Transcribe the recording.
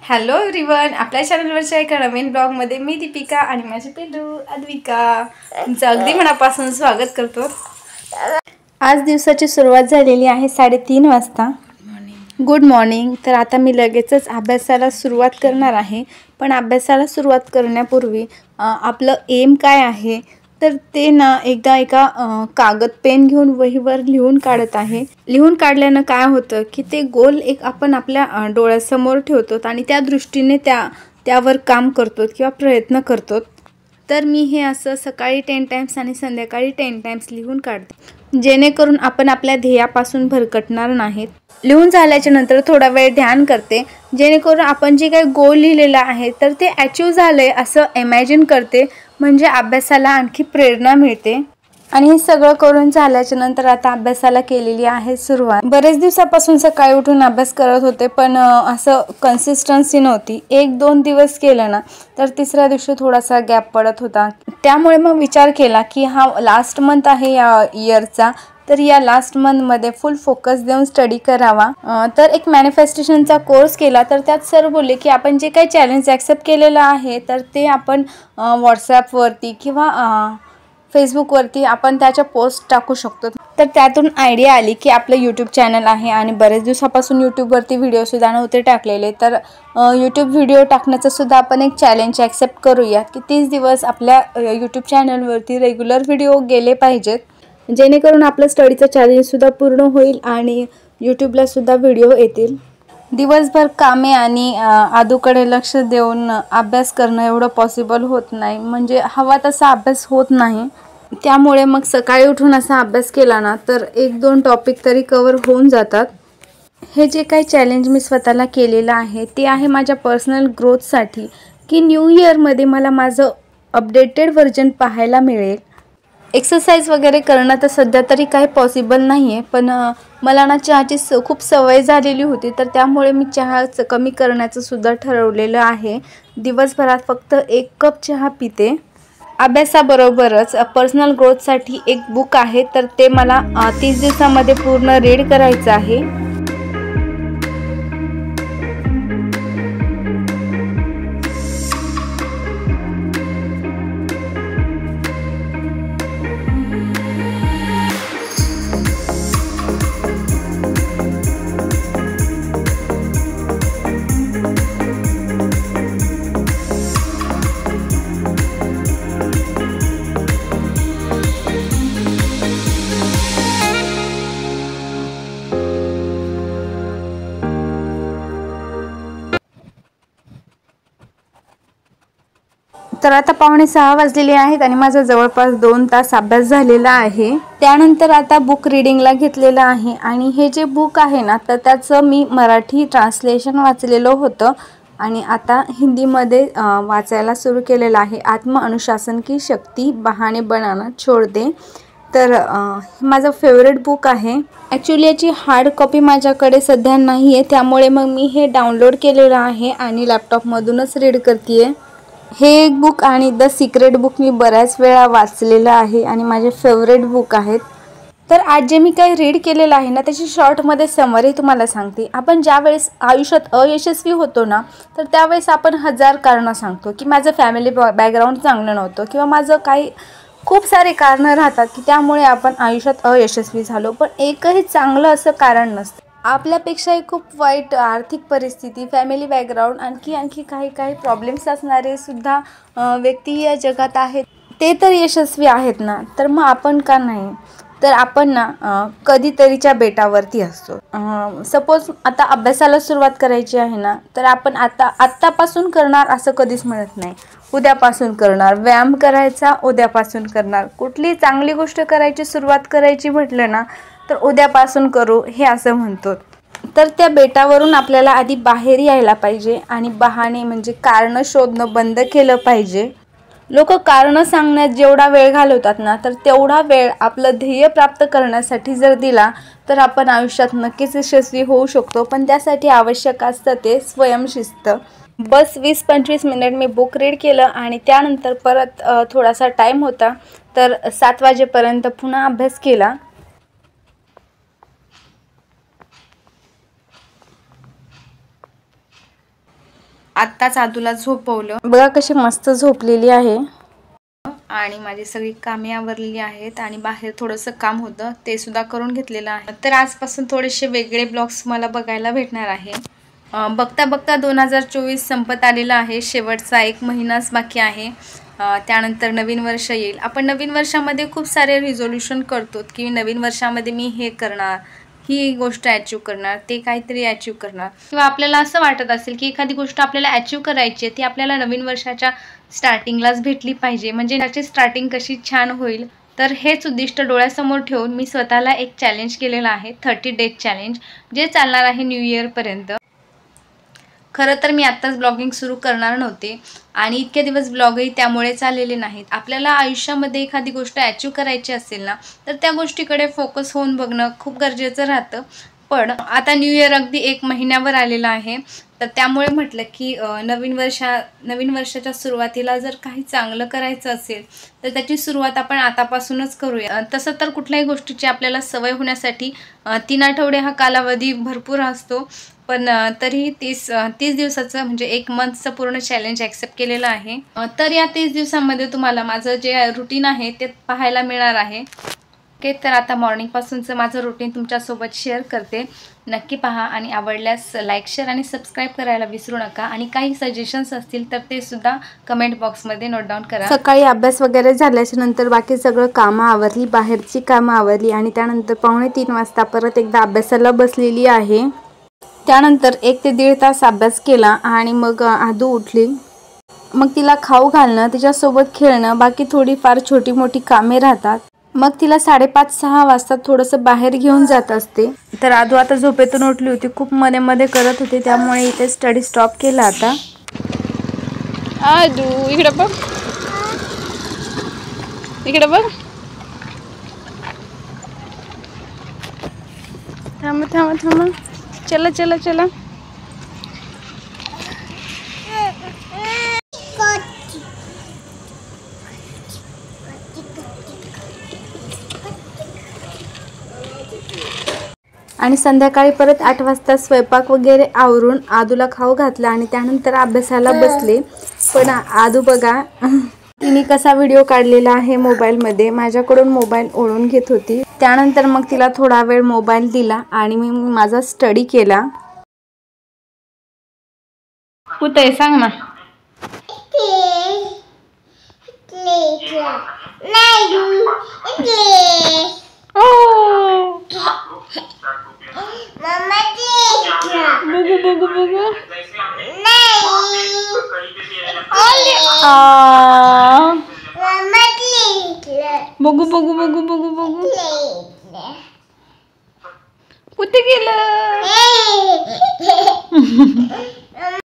Hello everyone, आपल्या चॅनलवरच्या एका नवीन ब्लॉगमध्ये मी दीपिका आणि माझी पिल्लू अद्विका तुमचं अगदी मनापासून स्वागत करतो। आज दिवसाची सुरुवात झालेली आहे 3:30 वाजता। Good morning. तर आता मी लगेचच अभ्यासाला सुरुवात करणार आहे, पण अभ्यासाला सुरुवात करण्यापूर्वी आपलं एम काय आहे तर ते ना एकदा एका कागद पेन घेऊन वहीवर लिहून काढत आहे। लिहून काढल्यानं काय होतं की ते गोल एक आपण आपल्या डोळ्यासमोर ठेवतो आणि त्या दृष्टीने त्यावर काम करतो किंवा प्रयत्न करतो। तर मी हे असं सकाळी 10 टाइम्स आणि संध्याकाळी 10 टाइम्स लिहून काढते, जेणेकरून आपण आपल्या ध्येयापासून भरकटणार नाहीत। लिहून झाल्याच्या नंतर थोडा वेळ ध्यान करते, जेणेकरून आपण जे काही गोल लिहिलेला आहे तर ते अचीव झाले असं इमॅजिन करते, म्हणजे अभ्यासाला आणखी प्रेरणा मिळते। आणि हे सगळं करून झाल्याच्या नंतर आता अभ्यासाला केलेली आहे सुरुवात। बरेच दिवसापासून सकाळी उठून अभ्यास करत होते, पण असं कन्सिस्टन्सी नव्हती। 1-2 दिवस केलं ना तर तिसऱ्या दिवशी थोडासा गॅप पडत होता। त्यामुळे मग विचार केला की हा लास्ट मंथ आहे या इयरचा, तर या लास्ट मंथमध्ये फुल फोकस देऊन स्टडी करावा। तर एक मॅनिफेस्टेशनचा कोर्स केला, तर त्यात सर बोलले की आपण जे काही चॅलेंज ॲक्सेप्ट केलेलं आहे तर ते आपण व्हॉट्सॲपवरती किंवा फेसबुकवरती आपण त्याच्या पोस्ट टाकू शकतो। तर त्यातून आयडिया आली की आपलं यूट्यूब चॅनल आहे आणि बरेच दिवसापासून यूट्यूबवरती व्हिडिओसुद्धा नव्हते टाकलेले, तर यूट्यूब व्हिडिओ टाकण्याचं सुद्धा आपण एक चॅलेंज ॲक्सेप्ट करूया की 30 दिवस आपल्या यूट्यूब चॅनलवरती रेग्युलर व्हिडिओ गेले पाहिजेत, जेणेकरून आपलं स्टडीचं चॅलेंजसुद्धा पूर्ण होईल आणि यूट्यूबला सुद्धा व्हिडिओ येतील। दिवसभर कामे आणि आदूकडे लक्ष देऊन अभ्यास करणं एवढं पॉसिबल होत नाही, म्हणजे हवा तसा अभ्यास होत नाही। त्यामुळे मग सकाळी उठून असा अभ्यास केला ना तर 1-2 टॉपिक तरी कवर होऊन जातात। हे जे काही चॅलेंज मी स्वतःला केलेलं आहे ते आहे माझ्या पर्सनल ग्रोथसाठी, की न्यू इयरमध्ये मला माझं अपडेटेड व्हर्जन पाहायला मिळेल। एक्सरसाइज वगैरे करणं तर सध्या तरी काही पॉसिबल नाही आहे, पण मला ना चहाची खूप सवय झालेली होती, तर त्यामुळे मी चहाचं कमी करण्याचं सुद्धा ठरवलेलं आहे। दिवसभरात फक्त 1 कप चहा पिते। अभ्यासाबरोबरच पर्सनल ग्रोथसाठी एक बुक आहे, तर ते मला 30 दिवसामध्ये पूर्ण रीड करायचं आहे। तर आता 5:45 वाजलेले आहेत आणि माझा जवळपास 2 तास अभ्यास झालेला आहे। त्यानंतर आता बुक रीडिंगला घेतलेलं आहे आणि हे जे बुक आहे ना तर त्याचं मी मराठी ट्रान्सलेशन वाचलेलं होतं आणि आता हिंदीमध्ये वाचायला सुरू केलेलं आहे। आत्मअनुशासन की शक्ती बहाने बनाना छोड़ दे। तर माझं फेवरेट बुक आहे। ॲक्च्युली याची हार्ड कॉपी माझ्याकडे सध्या नाही आहे, त्यामुळे मग मी हे डाउनलोड केलेलं आहे आणि लॅपटॉपमधूनच रीड करते आहे। हे एक बुक आणि द सिक्रेट बुक मी बऱ्याच वेळा वाचलेलं आहे आणि माझे फेवरेट बुक आहेत। तर आज जे मी काही रीड केलेलं आहे ना त्याची शॉर्टमध्ये समरी तुम्हाला सांगते। आपण ज्यावेळेस आयुष्यात अयशस्वी होतो ना तर त्यावेळेस आपण 1000 कारणं सांगतो की माझं फॅमिली बॅकग्राऊंड चांगलं नव्हतं किंवा माझं काही खूप सारे कारणं राहतात की त्यामुळे आपण आयुष्यात अयशस्वी झालो, पण एकही चांगलं असं कारण नसतं। आपल्यापेक्षाही खूप वाईट आर्थिक परिस्थिती, फॅमिली बॅकग्राऊंड, आणखी काही प्रॉब्लेम्स असणारे सुद्धा व्यक्ती या जगात आहेत, ते तर यशस्वी आहेत ना, तर मग आपण का नाही? तर आपण ना कधीतरीच्या बेटावरती असतो। सपोज आता अभ्यासाला सुरुवात करायची आहे ना तर आपण आत्तापासून करणार असं कधीच म्हणत नाही, उद्यापासून करणार। व्यायाम करायचा उद्यापासून करणार, कुठली चांगली गोष्ट करायची सुरुवात करायची म्हटलं ना तर उद्यापासून करू हे असं म्हणतो। तर त्या बेटावरून आपल्याला आधी बाहेर यायला पाहिजे आणि बहाणे म्हणजे कारणं शोधणं बंद केलं पाहिजे। लोक कारणं सांगण्यात जेवढा वेळ घालवतात ना तर तेवढा वेळ आपलं ध्येय प्राप्त करण्यासाठी जर दिला तर आपण आयुष्यात नक्कीच यशस्वी होऊ शकतो, पण त्यासाठी आवश्यक असतं ते स्वयंशिस्त। बस 20-25 मिनिट मी बुक रीड केलं आणि त्यानंतर परत थोडासा टाईम होता तर 7 वाजेपर्यंत पुन्हा अभ्यास केला। आत्ताच आदूला झोपवलं. बघा कशी मस्त झोपलेली आहे. आणि माझी सगळी कामे आवरलेली आहेत आणि बाहेर थोडंसं काम होतं ते सुद्धा करून घेतलेलं आहे. तर आजपासून थोडेसे वेगळे ब्लॉग्स मला बघायला भेटणार आहे. बघता बघता 2024 संपत आलेला आहे. शेवटचा 1 महिनाच बाकी आहे. त्यानंतर नवीन वर्ष येईल. आपण नवीन वर्षामध्ये खूप सारे रिझोल्यूशन करतो की नवीन वर्षामध्ये मी हे करणार, ही गोष्ट अचीव करणार, ते काहीतरी अचीव करणार. किंवा आपल्याला असं वाटत असेल की एखादी गोष्ट आपल्याला अचीव करायची आहे ती आपल्याला नवीन वर्षाच्या स्टार्टिंगलाच भेटली पाहिजे, म्हणजे त्याची स्टार्टिंग कशी छान होईल. तर हेच उद्दिष्ट डोळ्यासमोर ठेवून मी स्वतःला एक चॅलेंज केलेलं आहे, 30 डेज चॅलेंज, जे चालणार आहे न्यू इयरपर्यंत. खरं तर मी आत्ताच ब्लॉगिंग सुरू करणार नव्हते आणि इतके दिवस ब्लॉगही त्यामुळे चाललेले नाहीत. आपल्याला आयुष्यामध्ये एखादी गोष्ट अचीव करायची असेल ना, तर त्या गोष्टीकडे फोकस होऊन बघणं खूप गरजेचं राहतं. पण आता न्यू इयर अगदी 1 महिन्यावर आलेलं आहे. तर त्यामुळे म्हटलं की नवीन वर्षाच्या सुरुवातीला जर काही चांगलं करायचं असेल तर त्याची सुरुवात आपण आतापासूनच करूया. तसं तर कुठल्याही गोष्टीची आपल्याला सवय होण्यासाठी 3 आठवडे हा कालावधी भरपूर असतो. पण तरीही 30 दिवसाचं म्हणजे 1 मंथचं पूर्ण चॅलेंज ॲक्सेप्ट केलेलं आहे. तर या 30 दिवसांमध्ये तुम्हाला माझं जे रुटीन आहे ते पाहायला मिळणार आहे. ओके, तर आता मॉर्निंगपासूनचं माझं रुटीन तुमच्यासोबत शेअर करते. नक्की पहा आणि आवडल्यास लाईक, शेअर आणि सबस्क्राईब करायला विसरू नका. आणि काही सजेशन्स असतील तर ते सुद्धा कमेंट बॉक्समध्ये नोट डाऊन करा. सकाळी अभ्यास वगैरे झाल्याच्या नंतर बाकी सगळं कामं आवरली, बाहेरची कामं आवरली आणि त्यानंतर 2:45 वाजता परत एकदा अभ्यासाला बसलेली आहे. त्यानंतर 1 ते 1.5 तास अभ्यास केला आणि मग आदू उठली. मग तिला खाऊ घालणं, तिच्यासोबत खेळणं, बाकी थोडीफार छोटी मोठी कामे राहतात. मग तिला 5:30-6 वाजता थोडंसं बाहेर घेऊन जात असते. तर आदू आता झोपेतून उठली होती, खूप मध्ये मध्ये करत होती, त्यामुळे इथे स्टडी स्टॉप केला आता. आदू इकडे बघ, इकडे बघ. थांब थांब थांब, चला चला चला. आणि संध्याकाळी परत 8 वाजता स्वयंपाक वगैरे आवरून आदूला खाऊ घातला आणि त्यानंतर अभ्यासाला बसले. पण आदू बघा तिने कसा व्हिडिओ काढलेला आहे मोबाईलमध्ये, माझ्याकडून मोबाईल ओढून घेत होती. त्यानंतर मग तिला थोडा वेळ मोबाईल दिला आणि मी माझा स्टडी केला. कुठे सांग ना. बघू बघू बघू. बघू बघू बघू बघू बघू. कुठे गेलं.